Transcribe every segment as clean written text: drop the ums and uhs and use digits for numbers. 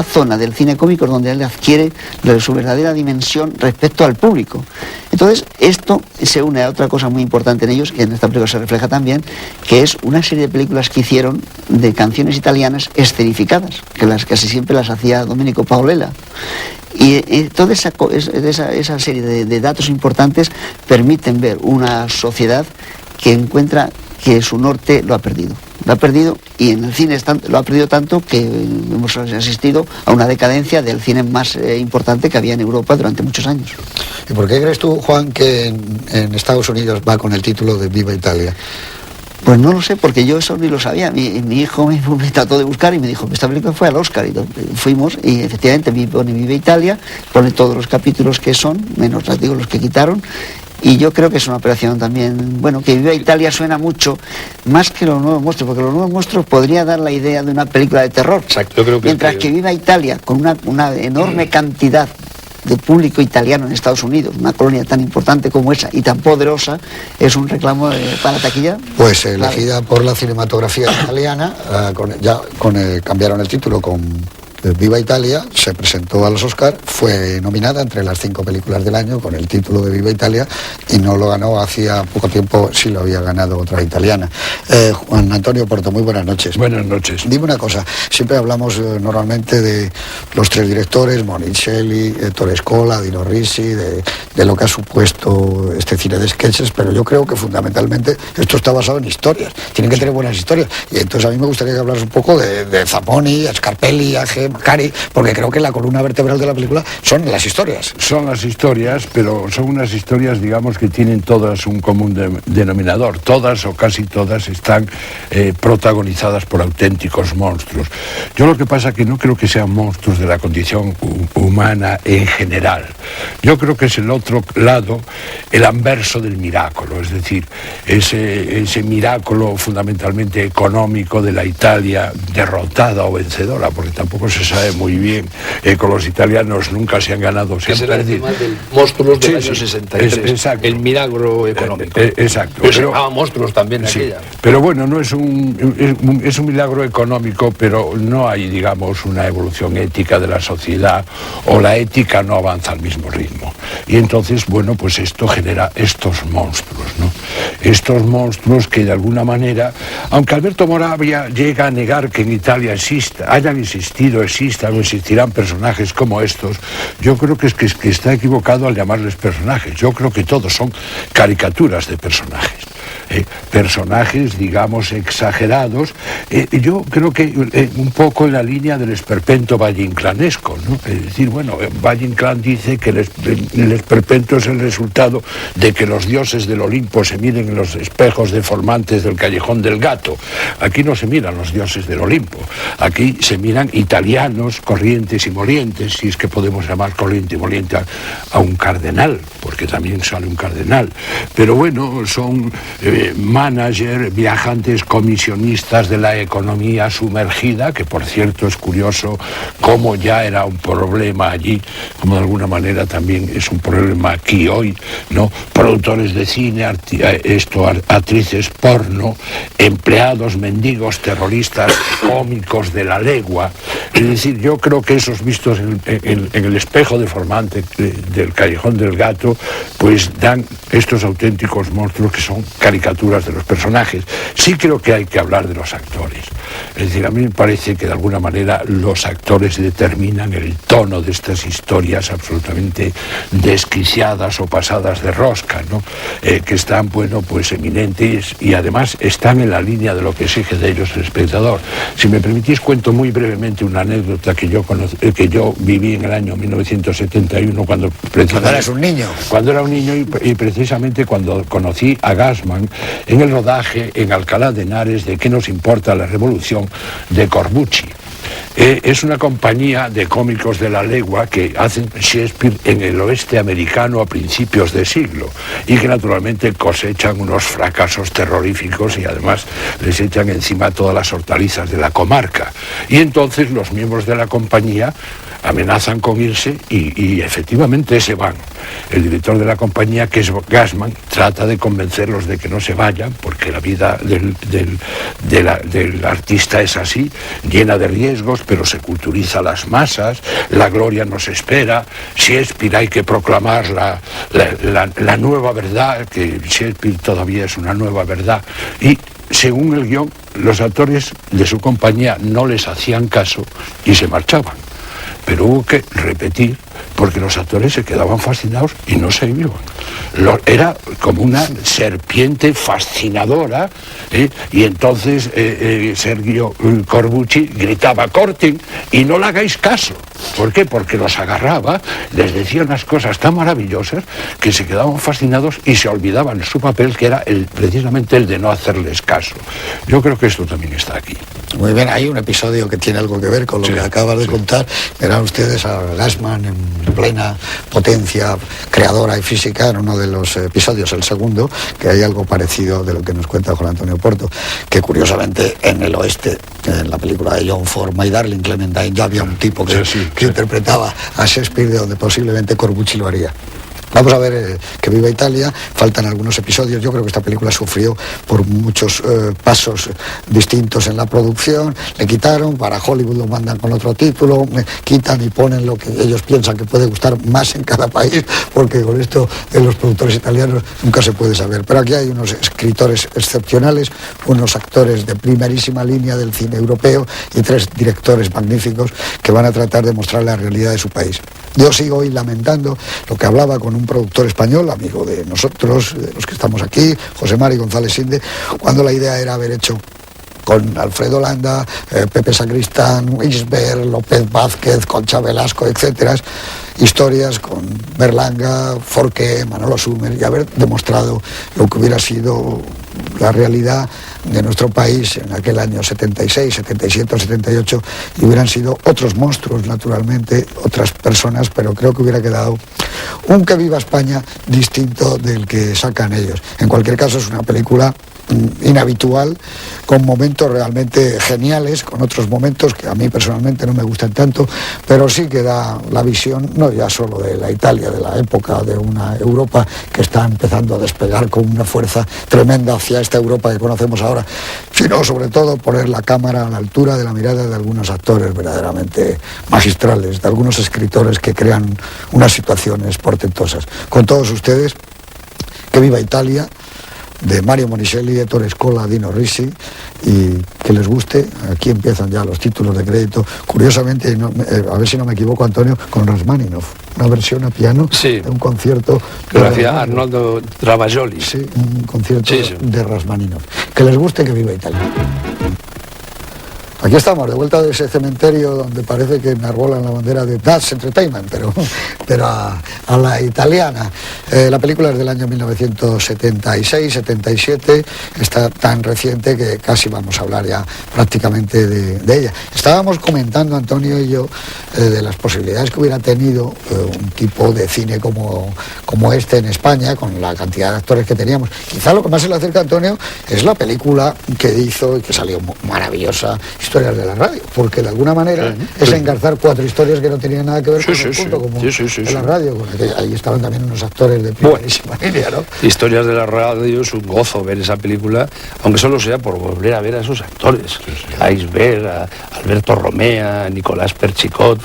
zona del cine cómico es donde él adquiere su verdadera dimensión respecto al público. Entonces, esto se une a otra cosa muy importante en ellos, y en esta película se refleja también, que es una serie de películas que hicieron de canciones italianas escenificadas, que las casi siempre las hacía Domenico Paolella. Y toda esa serie de datos importantes permiten ver una sociedad que encuentra que su norte lo ha perdido. Lo ha perdido, y en el cine lo ha perdido tanto que hemos asistido a una decadencia del cine más importante que había en Europa durante muchos años. ¿Y por qué crees tú, Juan, que en Estados Unidos va con el título de Viva Italia? Pues no lo sé, porque yo eso ni lo sabía. Mi hijo me trató de buscar y me dijo, esta película fue al Oscar, y fuimos, y efectivamente pone Viva Italia, pone todos los capítulos que son, menos los que quitaron. Y yo creo que es una operación también, bueno, que Viva Italia suena mucho más que Los Nuevos Monstruos, porque Los Nuevos Monstruos podría dar la idea de una película de terror. Exacto, yo creo que mientras que Viva Italia, con una enorme cantidad de público italiano en Estados Unidos, una colonia tan importante como esa y tan poderosa, es un reclamo para taquilla. Pues elegida por la cinematografía italiana, cambiaron el título con Viva Italia, se presentó a los Oscar, fue nominada entre las 5 películas del año con el título de Viva Italia, y no lo ganó hacía poco tiempo, sí lo había ganado otra italiana. Juan Antonio Porto, muy buenas noches. Buenas noches. Dime una cosa, siempre hablamos normalmente de los 3 directores, Monicelli, Ettore Scola, Dino Risi, de lo que ha supuesto este cine de sketches, pero yo creo que fundamentalmente esto está basado en historias, tienen que tener buenas historias, y entonces a mí me gustaría que hablaras un poco de Zapponi, Scarpelli, Age, Macari, porque creo que la columna vertebral de la película son las historias. Son las historias, pero son unas historias, digamos, que tienen todas un común denominador. Todas o casi todas están protagonizadas por auténticos monstruos. Yo lo que pasa es que no creo que sean monstruos de la condición humana en general. Yo creo que es el otro lado, el anverso del milagro, es decir, ese milagro fundamentalmente económico de la Italia derrotada o vencedora, porque tampoco se sabe muy bien, con los italianos nunca se han ganado, se han perdido. Del monstruos del año 63, exacto. El milagro económico. Exacto. Pero se llamaban monstruos también sí, aquella. pero bueno, no es un milagro económico, pero no hay, digamos, una evolución ética de la sociedad, o la ética no avanza al mismo ritmo. Y entonces, bueno, pues esto genera estos monstruos, ¿no? Estos monstruos que de alguna manera, aunque Alberto Moravia llega a negar que en Italia hayan existido, existan o existirán personajes como estos, yo creo que está equivocado al llamarles personajes. Yo creo que todos son caricaturas de personajes. Personajes, digamos, exagerados. Yo creo que un poco en la línea del esperpento valleinclanesco, ¿no? Es decir, bueno, Valle Inclán dice que el esperpento es el resultado de que los dioses del Olimpo se miren en los espejos deformantes del Callejón del Gato. Aquí no se miran los dioses del Olimpo, aquí se miran italianos corrientes y molientes, si es que podemos llamar corriente y moliente a un cardenal, porque también sale un cardenal. Pero bueno, son manager, viajantes, comisionistas de la economía sumergida, que por cierto es curioso cómo ya era un problema allí, como de alguna manera también es un problema aquí hoy, ¿no? Productores de cine, actrices porno, empleados, mendigos, terroristas, cómicos de la legua. Es decir, yo creo que esos vistos en el espejo deformante del Callejón del Gato, pues dan estos auténticos monstruos que son caricaturas de los personajes. Sí creo que hay que hablar de los actores. Es decir, a mí me parece que de alguna manera los actores determinan el tono de estas historias absolutamente desquiciadas o pasadas de rosca, ¿no? Que están, bueno, pues eminentes, y además están en la línea de lo que exige de ellos el espectador. Si me permitís, cuento muy brevemente una anécdota que yo viví en el año 1971 cuando eras un niño. Cuando era un niño y precisamente cuando conocí a Gassman en el rodaje en Alcalá de Henares de ¿Qué nos importa la revolución?, de Corbucci. Es una compañía de cómicos de la legua que hacen Shakespeare en el oeste americano a principios de siglo, y que naturalmente cosechan unos fracasos terroríficos, y además les echan encima todas las hortalizas de la comarca. Y entonces los miembros de la compañía amenazan con irse y efectivamente se van. El director de la compañía, que es Gassman, trata de convencerlos de que no se vayan, porque la vida del artista es así, llena de riesgos, sesgos, pero se culturiza a las masas, la gloria nos espera, Shakespeare hay que proclamar la nueva verdad, que Shakespeare todavía es una nueva verdad, y según el guión, los actores de su compañía no les hacían caso y se marchaban. Pero hubo que repetir porque los actores se quedaban fascinados y no se iban. Era como una serpiente fascinadora, y entonces Sergio Corbucci gritaba: corten y no le hagáis caso. ¿Por qué? Porque los agarraba, les decía unas cosas tan maravillosas que se quedaban fascinados y se olvidaban su papel, que era precisamente el de no hacerles caso. Yo creo que esto también está aquí. Muy bien, hay un episodio que tiene algo que ver con lo que acabas de contar. Verán ustedes a Gassman en plena potencia creadora y física en uno de los episodios, el segundo, que hay algo parecido de lo que nos cuenta Juan Antonio Porto, que curiosamente en el oeste, en la película de John Ford, My Darling Clementine, ya había un tipo que interpretaba a Shakespeare, de donde posiblemente Corbucci lo haría. Vamos a ver Que viva Italia, faltan algunos episodios. Yo creo que esta película sufrió por muchos pasos distintos en la producción. Le quitaron, para Hollywood lo mandan con otro título, quitan y ponen lo que ellos piensan que puede gustar más en cada país, porque con esto de los productores italianos nunca se puede saber. Pero aquí hay unos escritores excepcionales, unos actores de primerísima línea del cine europeo y 3 directores magníficos que van a tratar de mostrar la realidad de su país. Yo sigo hoy lamentando lo que hablaba con un productor español, amigo de nosotros, de los que estamos aquí, José Mari González Inde, cuando la idea era haber hecho con Alfredo Landa, Pepe Sacristán, Isber, López Vázquez, Concha Velasco, etcétera, historias con Berlanga, Forqué, Manolo Sumer, y haber demostrado lo que hubiera sido la realidad de nuestro país en aquel año 76, 77, 78, y hubieran sido otros monstruos, naturalmente, otras personas, pero creo que hubiera quedado un Que viva España distinto del que sacan ellos. En cualquier caso, es una película inhabitual, con momentos realmente geniales, con otros momentos que a mí personalmente no me gustan tanto, pero sí que da la visión no ya solo de la Italia de la época, de una Europa que está empezando a despegar con una fuerza tremenda hacia esta Europa que conocemos ahora, sino sobre todo poner la cámara a la altura de la mirada de algunos actores verdaderamente magistrales, de algunos escritores que crean unas situaciones portentosas. Con todos ustedes, Que viva Italia, de Mario Monicelli, Ettore Scola, Dino Risi, y que les guste. Aquí empiezan ya los títulos de crédito, curiosamente, a ver si no me equivoco, Antonio, con Rachmaninoff, una versión a piano de un concierto que hacía Arnoldo Travaglioli. Sí, un concierto de Rachmaninoff. Que les guste, Que viva Italia. Aquí estamos, de vuelta de ese cementerio donde parece que enarbolan la bandera de Das Entertainment, pero a la italiana. La película es del año 1976-77, está tan reciente que casi vamos a hablar ya prácticamente de ella. Estábamos comentando, Antonio y yo, de las posibilidades que hubiera tenido un tipo de cine como este en España, con la cantidad de actores que teníamos. Quizá lo que más se le acerca, Antonio, es la película que hizo y que salió maravillosa, Historias de la radio, porque de alguna manera es engarzar 4 historias que no tenían nada que ver con el punto, como en la radio, ahí estaban también unos actores de primerísima línea, ¿no? Historias de la radio es un gozo ver esa película, aunque solo sea por volver a ver a esos actores, a Isber, a Alberto Romea, a Nicolás Perchicot,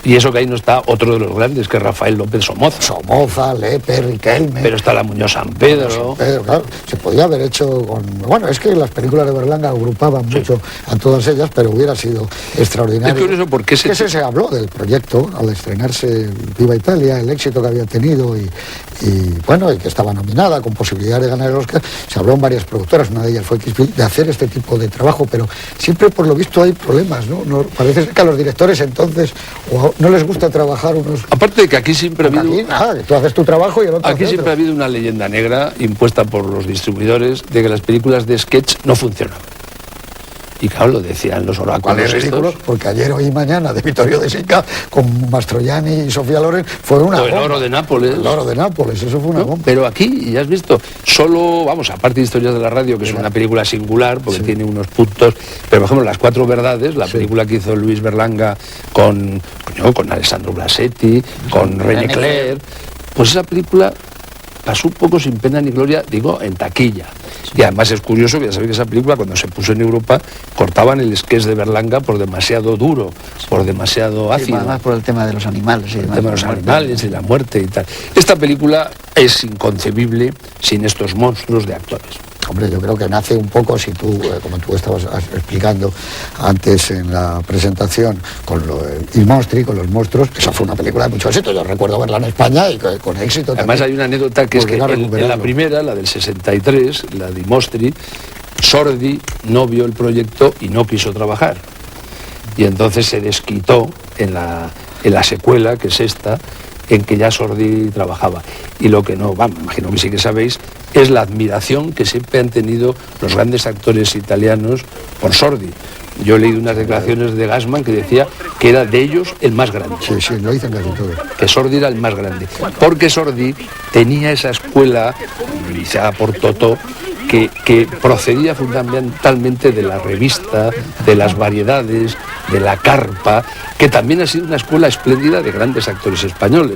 y eso que ahí no está otro de los grandes, que es Rafael López Somoza, Lepe, Riquelme, pero está la Muñoz San Pedro. Claro, se podía haber hecho con... Bueno, es que las películas de Berlanga agrupaban mucho a todas ellas, pero hubiera sido extraordinario. Es curioso porque se habló del proyecto al estrenarse Viva Italia, el éxito que había tenido y bueno, y que estaba nominada con posibilidad de ganar el Oscar. Se habló en varias productoras, una de ellas fue Kingsfield, de hacer este tipo de trabajo, pero siempre por lo visto hay problemas, ¿no? Parece que a los directores entonces no les gusta trabajar unos... Aparte de que aquí siempre ha habido... Aquí, tú haces tu trabajo y el otro... Aquí siempre ha habido una leyenda negra impuesta por los distribuidores de que las películas de sketch no funcionaban. Y claro, lo decían los oráculos ridículos, porque ayer, hoy y mañana de Vittorio De Sica con Mastroianni y Sofía Loren fue una bomba. El Oro de Nápoles. El Oro de Nápoles, eso fue una bomba. Pero aquí, ya has visto, solo, aparte de Historias de la radio, que es una película singular, porque tiene unos puntos, pero por ejemplo, Las 4 verdades, la película que hizo Luis Berlanga con Alessandro Blasetti, con René Clair, pues esa película pasó un poco sin pena ni gloria, digo, en taquilla. Y además es curioso que ya sabéis que esa película, cuando se puso en Europa, cortaban el sketch de Berlanga por demasiado duro, por demasiado ácido. Además por el tema de los animales. El tema de los animales y la muerte y tal. Esta película es inconcebible sin estos monstruos de actores. Hombre, yo creo que nace un poco, si tú, como tú estabas explicando antes en la presentación, con Il Mostri, con los monstruos, esa fue una película de mucho éxito. Yo recuerdo verla en España y con éxito. Además hay una anécdota que es que en la primera, la del 63, la de Il Mostri, Sordi no vio el proyecto y no quiso trabajar. Y entonces se desquitó en la secuela, que es esta, en que ya Sordi trabajaba. Y lo que no, vamos, imagino que sí que sabéis, es la admiración que siempre han tenido los grandes actores italianos por Sordi. Yo he leído unas declaraciones de Gassman que decía que era de ellos el más grande. Sí, sí, lo dicen casi todos. Que Sordi era el más grande. Porque Sordi tenía esa escuela, iniciada por Totò, que procedía fundamentalmente de la revista, de las variedades, de la carpa, que también ha sido una escuela espléndida de grandes actores españoles.